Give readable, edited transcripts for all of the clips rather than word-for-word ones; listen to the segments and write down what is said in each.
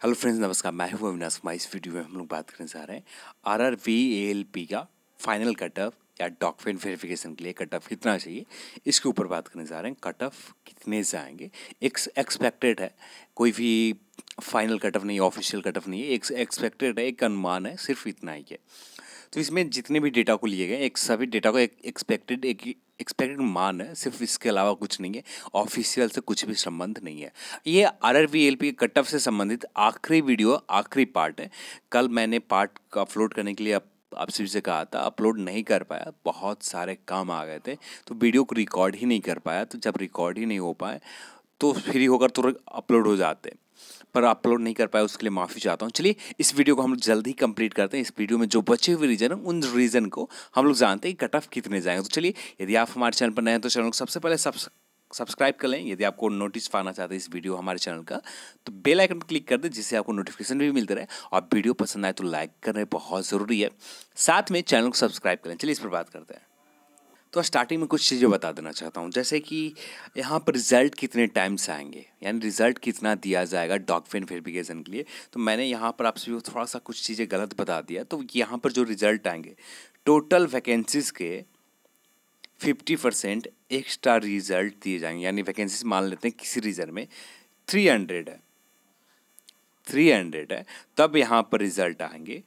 Hello friends, नमस्कार। मैं हूं अविनाश। इस वीडियो में हम लोग बात करने जा रहे हैं आरआरबी एएलपी का फाइनल कट ऑफ या डॉक्यूमेंट वेरिफिकेशन के लिए कट ऑफ कितना चाहिए, इसके ऊपर बात करने जा रहे हैं। कट ऑफ कितने जाएंगे एक्सपेक्टेड है, कोई भी फाइनल कट ऑफ नहीं, ऑफिशियल कट ऑफ नहीं है, एक्सपेक्टेड है, एक अनुमान है, सिर्फ इतना ही है। तो इसमें जितने भी डेटा को लिए गए एक सभी डेटा को एक्सपेक्टेड मान है, सिर्फ इसके अलावा कुछ नहीं है। ऑफिशियल से कुछ भी संबंध नहीं है। ये आरआरबी के कट ऑफ से संबंधित आखिरी वीडियो, आखिरी पार्ट है। कल मैंने पार्ट अपलोड करने के लिए आप सभी से कहा था, अपलोड नहीं कर पाया, बहुत सारे काम आ गए थे, तो वीडियो को रिकॉर्ड ही नहीं कर पाया। तो जब रिकॉर्ड ही नहीं हो पाए तो फ्री होकर तुरंत अपलोड हो जाते, पर अपलोड नहीं कर पाया, उसके लिए माफ़ी चाहता हूँ। चलिए इस वीडियो को हम लोग जल्दी कंप्लीट करते हैं। इस वीडियो में जो बचे हुए रीजन है उन रीजन को हम लोग जानते हैं कट ऑफ कितने जाएंगे। तो चलिए, यदि आप हमारे चैनल पर नए हैं तो चैनल को सबसे पहले सब्सक्राइब कर लें। यदि आपको नोटिस पाना चाहते हैं इस वीडियो हमारे चैनल का, तो बेल आइकन क्लिक कर दें, जिससे आपको नोटिफिकेशन भी मिलते रहे। और वीडियो पसंद आए तो लाइक करना बहुत ज़रूरी है, साथ में चैनल को सब्सक्राइब करें। चलिए इस पर बात करते हैं। तो स्टार्टिंग में कुछ चीज़ें बता देना चाहता हूँ, जैसे कि यहाँ पर रिज़ल्ट कितने टाइम से आएंगे, यानी रिज़ल्ट कितना दिया जाएगा डॉक्यूमेंट वेरिफिकेशन के लिए। तो मैंने यहाँ पर आपसे थोड़ा सा कुछ चीज़ें गलत बता दिया। तो यहाँ पर जो रिज़ल्ट आएंगे, टोटल वैकेंसीज़ के 50% एक्स्ट्रा रिज़ल्ट दिए जाएंगे। यानी वैकेंसीज मान लेते हैं किसी रीजन में 300 है, तब यहाँ पर रिज़ल्ट आएंगे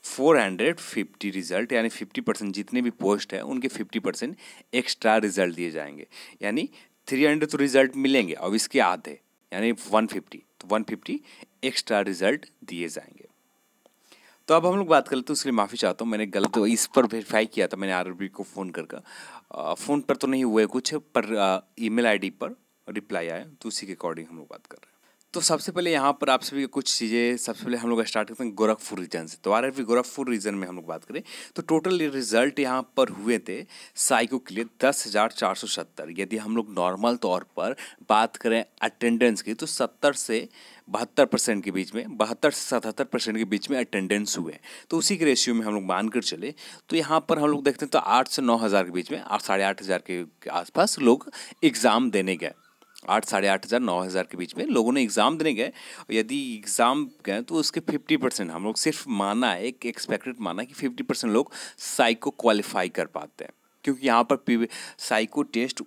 450 रिज़ल्ट, यानी 50% जितने भी पोस्ट है उनके 50% एक्स्ट्रा रिज़ल्ट दिए जाएंगे। यानी 300 तो रिज़ल्ट मिलेंगे, अब इसके आधे यानी 150, तो 150 एक्स्ट्रा रिज़ल्ट दिए जाएंगे। तो अब हम लोग बात कर लेते हैं, उसके लिए माफ़ी चाहता हूँ, मैंने गलत इस पर वेरीफाई किया था मैंने आरआरबी को फ़ोन फ़ोन पर तो नहीं हुआ है कुछ, पर ईमेल आईडी पर रिप्लाई आया, तो उसी के अकॉर्डिंग हम लोग बात कर रहे हैं। तो सबसे पहले यहाँ पर आप सभी कुछ चीज़ें, सबसे पहले हम लोग स्टार्ट करते हैं गोरखपुर रीजन से। तो आरआरबी गोरखपुर रीजन में हम लोग बात करें तो टोटल रिजल्ट यहाँ पर हुए थे साइको के लिए 10,470। यदि हम लोग नॉर्मल तौर पर बात करें अटेंडेंस की, तो 70 से 72% के बीच में, 72 से 77% के बीच में अटेंडेंस हुए। तो उसी के रेशियो में हम लोग मानकर चले तो यहाँ पर हम लोग देखते हैं तो 8 से 9 हज़ार के बीच में, 8,500 के आसपास लोग एग्ज़ाम देने गए। 8,500 9 हज़ार के बीच में लोगों ने एग्ज़ाम देने गए। यदि एग्ज़ाम गए तो उसके 50% हम लोग सिर्फ माना है, एक एक्सपेक्टेड माना कि 50% लोग साइको क्वालिफाई कर पाते हैं, क्योंकि यहाँ पर साइको टेस्ट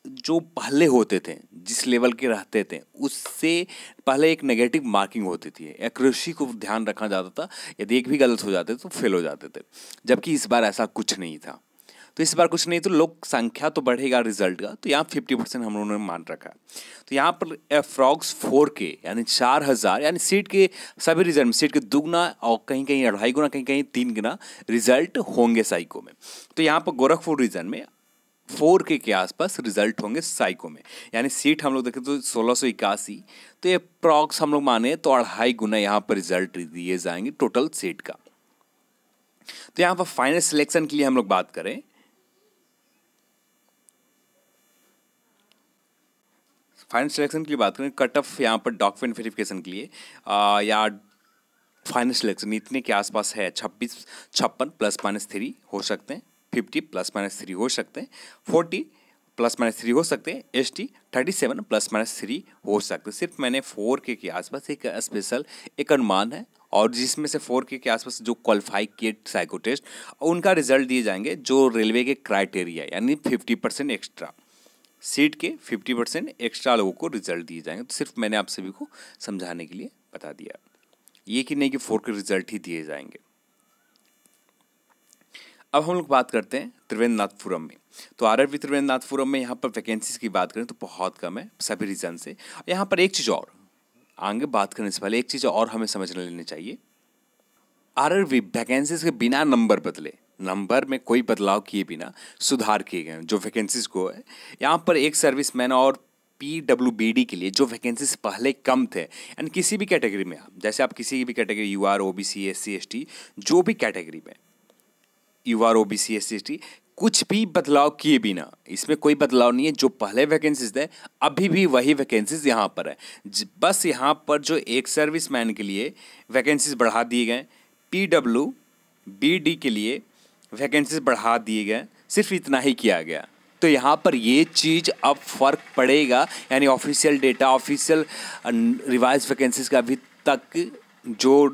जो पहले होते थे, जिस लेवल के रहते थे, उससे पहले एक नेगेटिव मार्किंग होती थी, एक्यूरेसी को ध्यान रखा जाता था। यदि एक भी गलत हो जाते तो फेल हो जाते थे, जबकि इस बार ऐसा कुछ नहीं था। तो इस बार कुछ नहीं, तो लोग संख्या तो बढ़ेगा रिजल्ट का, तो यहाँ 50% हम लोगों ने मान रखा है। तो यहाँ पर अप्रॉक्स 4K यानी 4,000, यानी सीट के सभी रिजल्ट में सीट के दुगना और कहीं कहीं 2.5 गुना, कहीं कहीं 3 गुना रिजल्ट होंगे साइको में। तो यहाँ पर गोरखपुर रीजन में 4K के आसपास रिजल्ट होंगे साइको में। यानी सीट हम लोग देखें तो 1681, तो ये अप्रॉक्स हम लोग माने तो 2.5 गुना यहाँ पर रिजल्ट दिए जाएंगे टोटल सीट का। तो यहाँ पर फाइनल सिलेक्शन के लिए हम लोग बात करें, फाइनल सिलेक्शन की बात करें, कट ऑफ यहाँ पर डॉक्यूमेंट वेरिफिकेशन के लिए या फाइनल सिलेक्शन इतने के आसपास है। 56 ±3 हो सकते हैं, 50 ±3 हो सकते हैं, 40 ±3 हो सकते हैं, ST 37 ±3 हो सकते हैं। सिर्फ मैंने 4K के आसपास एक स्पेशल एक अनुमान है, और जिसमें से 4K के आसपास जो क्वालिफाई किए साइको टेस्ट, उनका रिजल्ट दिए जाएंगे जो रेलवे के क्राइटेरिया, यानी 50% एक्स्ट्रा सीट के 50% एक्स्ट्रा लोगों को रिजल्ट दिए जाएंगे। तो सिर्फ मैंने आप सभी को समझाने के लिए बता दिया, ये कि नहीं कि 4K रिजल्ट ही दिए जाएंगे। अब हम लोग बात करते हैं त्रिवेंद्रनाथपुरम में। तो आरआरबी त्रिवेंद्रनाथपुरम में यहाँ पर वैकेंसीज की बात करें तो बहुत कम है सभी रीजन से। यहाँ पर एक चीज़ और, आगे बात करने से पहले एक चीज़ और हमें समझ लेनी चाहिए। आरआरबी वैकेंसीज के बिना नंबर बदले, नंबर में कोई बदलाव किए बिना सुधार किए गए जो वैकेंसीज को है। यहाँ पर एक सर्विसमैन और PWBD के लिए जो वैकेंसीज पहले कम थे, यानी किसी भी कैटेगरी में आप, जैसे आप किसी भी category UR OBC SC ST, जो भी कैटेगरी में UR OBC SC ST, कुछ भी बदलाव किए बिना, इसमें कोई बदलाव नहीं है। जो पहले वैकेंसीज थे अभी भी वही वैकेंसीज यहाँ पर है। बस यहाँ पर जो एक सर्विसमैन के लिए वैकेंसीज बढ़ा दिए गए, PWBD के लिए वैकेंसीज बढ़ा दिए गए, सिर्फ इतना ही किया गया। तो तो यहाँ पर ये चीज़ अब फ़र्क पड़ेगा, यानी official data, official revise vacancies का अभी तक जो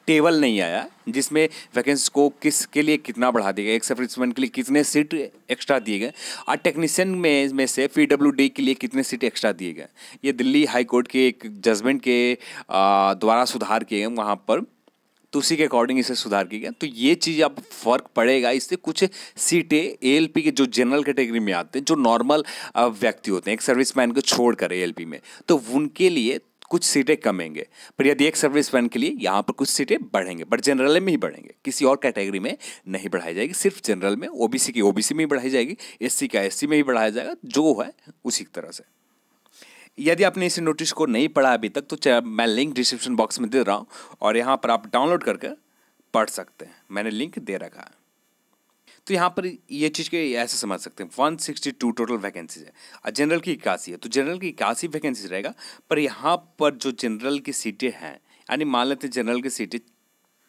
टेबल नहीं आया जिसमें वैकेंसी को किसके लिए कितना बढ़ा दिया गया, एक सर्विसमैन के लिए कितने सीट एक्स्ट्रा दिए गए और टेक्नीशियन में से पीडब्ल्यूडी के लिए कितने सीट एक्स्ट्रा दिए गए। ये दिल्ली हाई कोर्ट के एक जजमेंट के द्वारा सुधार किए गए वहाँ पर, तो उसी के अकॉर्डिंग इसे सुधार किया गया। तो ये चीज़ अब फ़र्क पड़ेगा, इससे कुछ सीटें एएलपी के जो जनरल कैटेगरी में आते हैं, जो नॉर्मल व्यक्ति होते हैं एक सर्विसमैन को छोड़कर एएलपी में, तो उनके लिए कुछ सीटें कमेंगे। पर यदि एक सर्विसमैन के लिए यहाँ पर कुछ सीटें बढ़ेंगे, बट जनरल में ही बढ़ेंगे, किसी और कैटेगरी में नहीं बढ़ाई जाएगी, सिर्फ जनरल में, ओबीसी की ओबीसी में ही बढ़ाई जाएगी, एससी का एससी में ही बढ़ाया जाएगा, जो है उसी तरह से। यदि आपने इस नोटिस को नहीं पढ़ा अभी तक तो मैं लिंक डिस्क्रिप्शन बॉक्स में दे रहा हूँ और यहाँ पर आप डाउनलोड करके पढ़ सकते हैं, मैंने लिंक दे रखा है। तो यहाँ पर ये चीज़ के ऐसे समझ सकते हैं 162 टोटल वैकेंसीज है और जनरल की 81 है, तो जनरल की 81 वैकेंसीज रहेगा। पर यहाँ पर जो जनरल की सीटें हैं, यानी मान लेते हैं जनरल की सीटें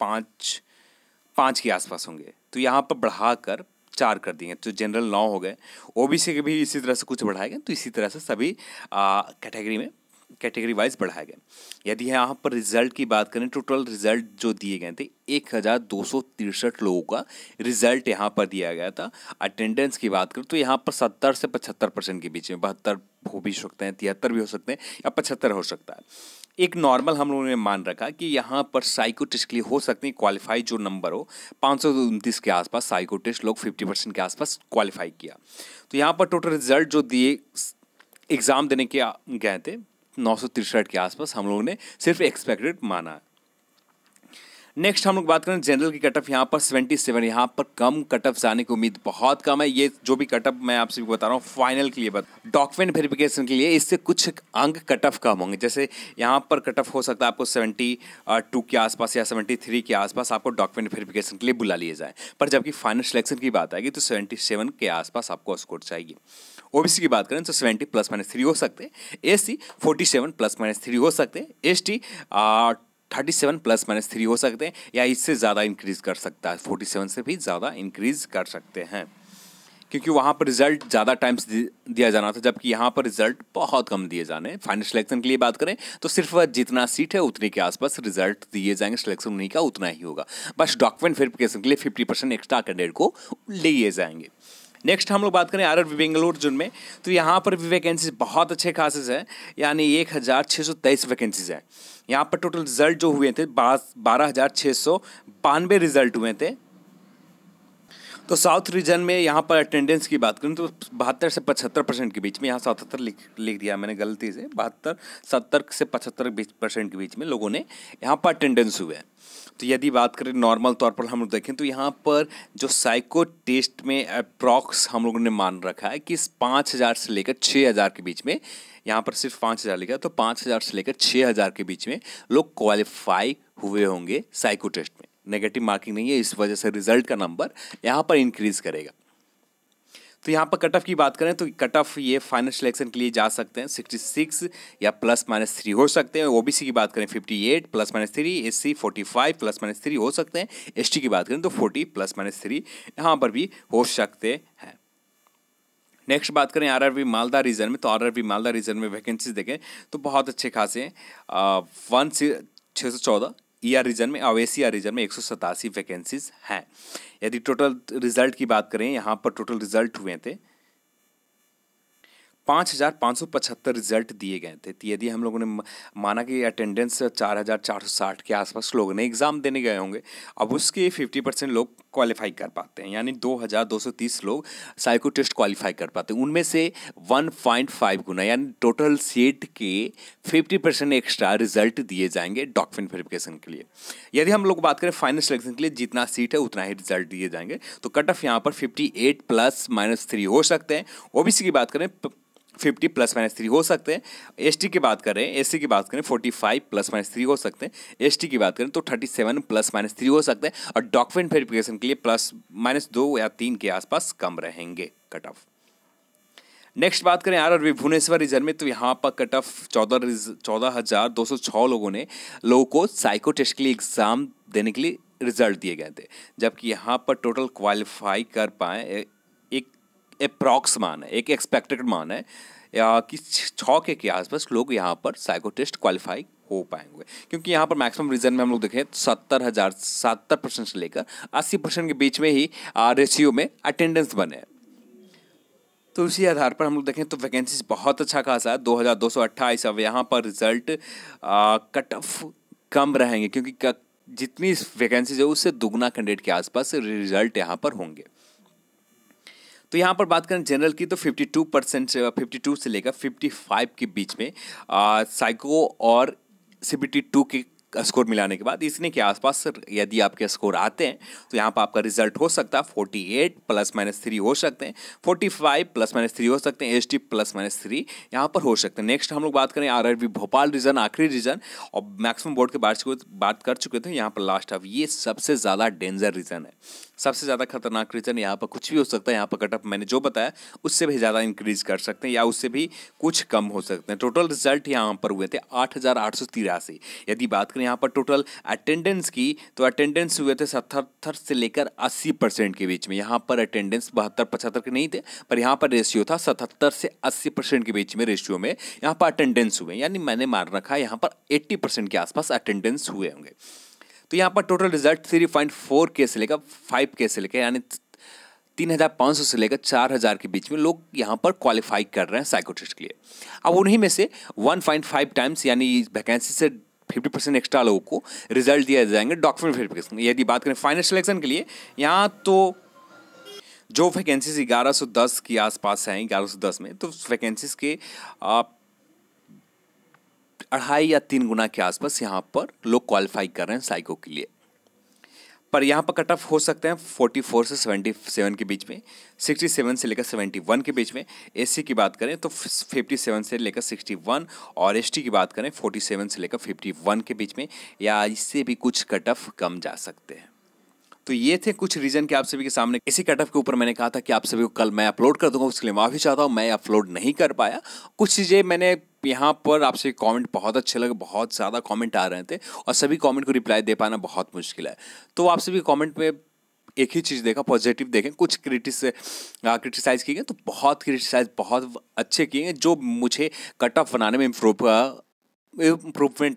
पाँच के आसपास होंगे, तो यहाँ पर बढ़ाकर 4 कर दिए, तो जनरल 9 हो गए। ओबीसी के भी इसी तरह से कुछ बढ़ाए गए, तो इसी तरह से सभी कैटेगरी वाइज बढ़ाए गए। यदि यहाँ पर रिजल्ट की बात करें, टोटल रिजल्ट जो दिए गए थे 1263 लोगों का रिजल्ट यहाँ पर दिया गया था। अटेंडेंस की बात करें तो यहाँ पर 70 से 75% के बीच में, 72 हो भी सकते हैं, 73 भी हो सकते हैं या 75 हो सकता है। एक नॉर्मल हम लोगों ने मान रखा कि यहाँ पर साइको टेस्ट के लिए हो सकते हैं क्वालिफाई जो नंबर हो 529 के आसपास साइको टेस्ट लोग 50% के आसपास क्वालिफाई किया। तो यहाँ पर टोटल रिजल्ट जो दिए एग्ज़ाम देने के गए थे 963 के आसपास हम लोगों ने सिर्फ एक्सपेक्टेड माना। नेक्स्ट हम लोग बात करें जनरल की कट ऑफ, यहाँ पर 77, यहाँ पर कम कट ऑफ जाने की उम्मीद बहुत कम है। ये जो भी कट ऑफ मैं आपसे बता रहा हूँ फाइनल के लिए डॉक्यूमेंट वेरिफिकेशन के लिए, इससे कुछ अंक कट ऑफ कम होंगे। जैसे यहाँ पर कट ऑफ हो सकता है आपको 72 के आसपास या 73 के आसपास आपको डॉक्यूमेंट वेरिफिकेशन के लिए बुला लिए जाए, पर जबकि फाइनल सिलेक्शन की बात आएगी तो 77 के आसपास आपको स्कोर चाहिए। ओबीसी की बात करें तो 70 +- 3 हो सकते हैं, एससी 47 + - 3 हो सकते हैं, एसटी 37 + - 3 हो सकते हैं, या इससे ज़्यादा इंक्रीज़ कर सकता है, 47 से भी ज़्यादा इंक्रीज़ कर सकते हैं, क्योंकि वहाँ पर रिजल्ट ज़्यादा टाइम्स दिया जाना था, जबकि यहाँ पर रिजल्ट बहुत कम दिए जाने हैं। फाइनल सिलेक्शन के लिए बात करें तो सिर्फ जितना सीट है उतने के आसपास रिजल्ट दिए जाएंगे, सिलेक्शन उन्हीं का उतना ही होगा। बस डॉक्यूमेंट वेरिफिकेशन के लिए 50% एक्स्ट्रा कैंडिडेट को लिए जाएंगे। नेक्स्ट हम लोग बात करें आरआरबी बेंगलुरु जोन में, तो यहाँ पर भी वैकेंसीज बहुत अच्छे खासे हैं, यानी 1623 वैकेंसीज हैं। यहाँ पर टोटल रिजल्ट जो हुए थे 12,692 रिजल्ट हुए थे। तो साउथ रीजन में यहाँ पर अटेंडेंस की बात करूँ तो 72 से 75% के बीच में, यहाँ 77 लिख दिया मैंने गलती से, 72 70 से 75% के बीच में लोगों ने यहाँ पर अटेंडेंस हुए हैं। तो यदि बात करें नॉर्मल तौर पर हम लोग देखें तो यहाँ पर जो साइको टेस्ट में अप्रॉक्स हम लोगों ने मान रखा है कि 5,000 से लेकर 6,000 के बीच में, यहाँ पर सिर्फ 5,000 लिखा है, तो 5,000 से लेकर 6,000 के बीच में लोग क्वालिफाई हुए होंगे साइको टेस्ट में। नेगेटिव मार्किंग नहीं है, इस वजह से रिजल्ट का नंबर यहाँ पर इंक्रीज करेगा। तो यहाँ पर कट ऑफ की बात करें तो कट ऑफ ये फाइनल सिलेक्शन के लिए जा सकते हैं 66 या +- 3 हो सकते हैं। ओबीसी की बात करें 58 +- 3, एससी 45 +- 3 हो सकते हैं। एसटी की बात करें तो 40 +- 3 यहाँ पर भी हो सकते हैं। नेक्स्ट बात करें आरआरबी मालदा रीजन में, तो आरआरबी मालदा रीजन में वैकेंसीज देखें तो बहुत अच्छे खासे हैं। 614 ईआर रीजन में, अवेसिया रीजन में 187 वैकेंसीज हैं। यदि टोटल रिजल्ट की बात करें, यहाँ पर टोटल रिजल्ट हुए थे 5,575 रिजल्ट दिए गए थे। तो यदि हम लोगों ने माना कि अटेंडेंस 4,460 के आसपास लोगों ने एग्ज़ाम देने गए होंगे, अब उसके 50% लोग क्वालिफाई कर पाते हैं, यानी 2,230 लोग साइको टेस्ट क्वालिफाई कर पाते हैं। उनमें से 1.5 गुना यानी टोटल सीट के 50% एक्स्ट्रा रिजल्ट दिए जाएंगे डॉक्यूमेंट वेरिफिकेशन के लिए। यदि हम लोग बात करें फाइनल सिलेक्शन के लिए, जितना सीट है उतना ही रिजल्ट दिए जाएंगे। तो कट ऑफ यहाँ पर 58 +- 3 हो सकते हैं। ओबीसी की बात करें 50 +- 3 हो सकते हैं। एसटी की बात करें, एससी की बात करें 45 +- 3 हो सकते हैं। एसटी की बात करें तो 37 +- 3 हो सकते हैं। और डॉक्यूमेंट वेरिफिकेशन के लिए +- 2 या 3 के आसपास कम रहेंगे कट ऑफ। नेक्स्ट बात करें आरआरबी भुवनेश्वर रीजन में, तो यहाँ पर कट ऑफ 14,206 लोगों को साइको टेस्ट के लिए एग्ज़ाम देने के लिए रिजल्ट दिए गए थे, जबकि यहाँ पर टोटल क्वालिफाई कर पाए अप्रॉक्स मान है, एक एक्सपेक्टेड मान है कि 6 के आसपास लोग यहाँ पर साइको टेस्ट क्वालिफाई हो पाएंगे, क्योंकि यहाँ पर मैक्सिमम रीजन में हम लोग देखें 70% से लेकर 80% के बीच में ही रेशियो में अटेंडेंस बने। तो इसी आधार पर हम लोग देखें तो वैकेंसीज बहुत अच्छा खासा है, 2228। अब यहाँ पर रिजल्ट कट ऑफ कम रहेंगे, क्योंकि जितनी वैकेंसीज है उससे दुगना कैंडिडेट के आसपास रिजल्ट यहाँ पर होंगे। तो यहाँ पर बात करें जनरल की तो 52% से लेकर 55 के बीच में साइको और CBT 2 के स्कोर मिलाने के बाद इतने के आसपास यदि आपके स्कोर आते हैं तो यहाँ पर आपका रिजल्ट हो सकता है 48 ±3 हो सकते हैं, 45 ±3 हो सकते हैं, ST +-3 यहाँ पर हो सकते हैं। नेक्स्ट हम लोग बात करें RRB भोपाल रीजन, आखिरी रीजन, और मैक्सिमम बोर्ड के बात कर चुके थे। यहाँ पर लास्ट ऑफ ये सबसे ज़्यादा डेंजर रीजन है, सबसे ज़्यादा खतरनाक रीजन। यहाँ पर कुछ भी हो सकता है, यहाँ पर कट ऑफ मैंने जो बताया उससे भी ज़्यादा इंक्रीज कर सकते हैं या उससे भी कुछ कम हो सकते हैं। टोटल रिजल्ट यहाँ पर हुए थे 8883। यदि बात करें यहाँ पर टोटल अटेंडेंस की तो अटेंडेंस हुए थे 77 से लेकर 80% के बीच में। यहाँ पर अटेंडेंस 72-75 के नहीं थे, पर यहाँ पर रेशियो था 77 से 80% के बीच में रेशियो में यहाँ पर अटेंडेंस हुए, यानी मैंने मान रखा यहाँ पर 80% के आसपास अटेंडेंस हुए होंगे। तो यहाँ पर टोटल रिजल्ट 3.4 के से लेकर 5 के से लेकर यानी 3500 से लेकर 4000 के बीच में लोग यहाँ पर क्वालिफाई कर रहे हैं साइको टेस्ट के लिए। अब उन्हीं में से 1.5 टाइम्स यानी वैकेंसी से 50% एक्स्ट्रा लोगों को रिजल्ट दिया जाएंगे डॉक्यूमेंट वेरिफिकेशन। यदि बात करें फाइनल सिलेक्शन के लिए, यहाँ तो जो वैकेंसीज 1110 के आसपास हैं, 1110 में, तो वैकेंसीज के 2.5 या 3 गुना के आसपास यहाँ पर लोग क्वालिफाई कर रहे हैं साइको के लिए। पर यहाँ पर कट ऑफ हो सकते हैं 44 से 77 के बीच में, 67 से लेकर 71 के बीच में। SC की बात करें तो 57 से लेकर 61, और ST की बात करें 47 से लेकर 51 के बीच में, या इससे भी कुछ कट ऑफ कम जा सकते हैं। तो ये थे कुछ रीजन के आप सभी के सामने। इसी कट ऑफ के ऊपर मैंने कहा था कि आप सभी को कल मैं अपलोड कर दूंगा, उसके लिए माफ़ी चाहता हूँ, मैं अपलोड नहीं कर पाया। कुछ चीज़ें मैंने यहाँ पर आपसे कमेंट बहुत अच्छे लगे, बहुत ज़्यादा कमेंट आ रहे थे और सभी कमेंट को रिप्लाई दे पाना बहुत मुश्किल है। तो आप सभी कमेंट में एक ही चीज़ देखा, पॉजिटिव देखें। कुछ क्रिटिसाइज़ किए गए तो बहुत अच्छे किए गए, जो मुझे कट ऑफ बनाने में इम्प्रूवमेंट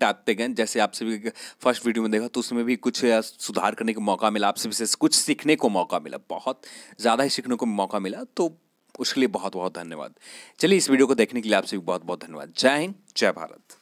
आते गए। जैसे आप सभी फर्स्ट वीडियो में देखा तो उसमें भी कुछ सुधार करने का मौका मिला, आपसे विशेष कुछ सीखने को मौका मिला, बहुत ज़्यादा ही सीखने को मौका मिला, तो उसके लिए बहुत बहुत धन्यवाद। चलिए इस वीडियो को देखने के लिए आप सभी बहुत बहुत धन्यवाद। जय हिंद, जय भारत।